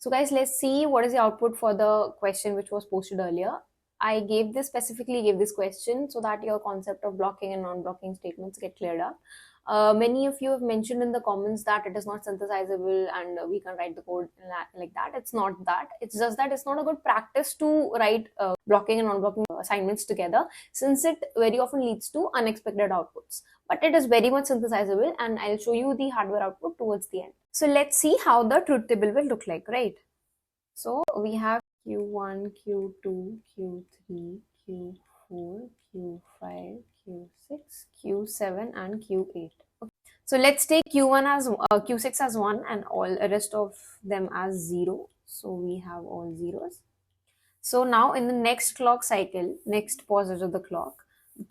So guys, let's see what is the output for the question which was posted earlier. I specifically gave this question so that your concept of blocking and non-blocking statements get cleared up. Many of you have mentioned in the comments that it is not synthesizable and we can write the code like that. It's not that. It's just that it's not a good practice to write blocking and non-blocking assignments together, since it very often leads to unexpected outputs. But it is very much synthesizable, and I'll show you the hardware output towards the end. So let's see how the truth table will look like, right? So we have Q1, Q2, Q3, Q4, Q5, Q6, Q7 and Q8. Okay. So let's take Q1 as Q6 as 1 and all the rest of them as 0. So we have all zeros. So now in the next clock cycle, next pause of the clock,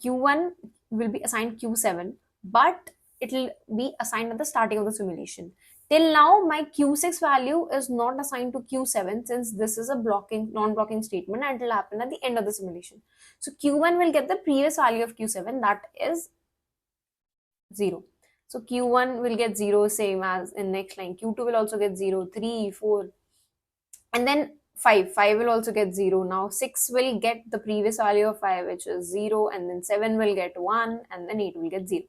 Q1 will be assigned Q7, but it will be assigned at the starting of the simulation. Till now, my Q6 value is not assigned to Q7, since this is a non-blocking statement, and it will happen at the end of the simulation. So Q1 will get the previous value of Q7, that is 0. So Q1 will get 0, same as in next line. Q2 will also get 0, 3, 4, and then 5 will also get 0. Now 6 will get the previous value of 5, which is 0, and then 7 will get 1, and then 8 will get 0.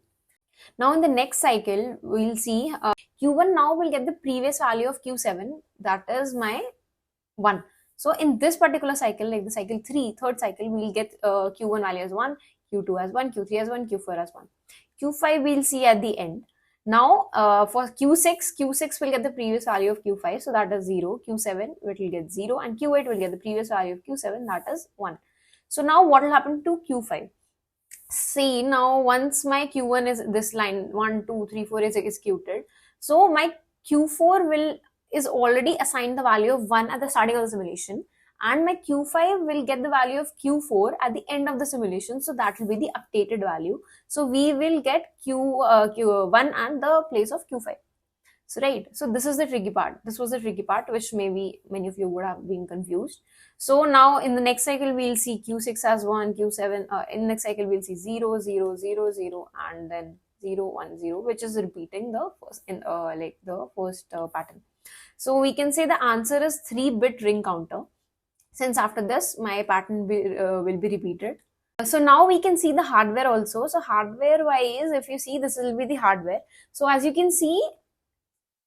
Now in the next cycle, we'll see Q1 now will get the previous value of Q7, that is my 1. So in this particular cycle, like the cycle 3, third cycle, we'll get Q1 value as 1, Q2 as 1, Q3 as 1, Q4 as 1. Q5 we'll see at the end. Now for Q6 will get the previous value of Q5, so that is 0, Q7 it will get 0, and Q8 will get the previous value of Q7, that is 1. So now what will happen to Q5? See, now once my Q1 is this line 1, 2, 3, 4 is executed, so my Q4 is already assigned the value of 1 at the starting of the simulation, and my Q5 will get the value of Q4 at the end of the simulation, so that will be the updated value. So we will get Q1 at the place of Q5. So right, so this is the tricky part. This was the tricky part, which maybe many of you would have been confused. So now in the next cycle, we'll see Q6 as 1, Q7, in the next cycle, we'll see 0, 0, 0, 0, and then 0, 1, 0, which is repeating the first pattern. So we can say the answer is 3-bit ring counter, since after this, my pattern will be repeated. So now we can see the hardware also. So hardware wise, if you see, this will be the hardware. So as you can see,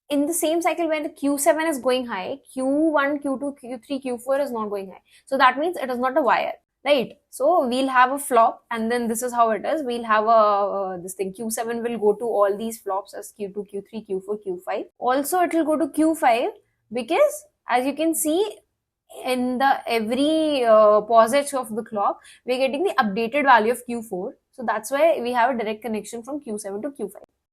in the same cycle when the Q7 is going high, Q1, Q2, Q3, Q4 is not going high. So that means it is not a wire, right? So we'll have a flop, and then this is how it is. We'll have this thing, Q7 will go to all these flops as Q2, Q3, Q4, Q5. Also, it will go to Q5 because as you can see, in the every pause of the clock, we're getting the updated value of Q4. So that's why we have a direct connection from Q7 to Q5.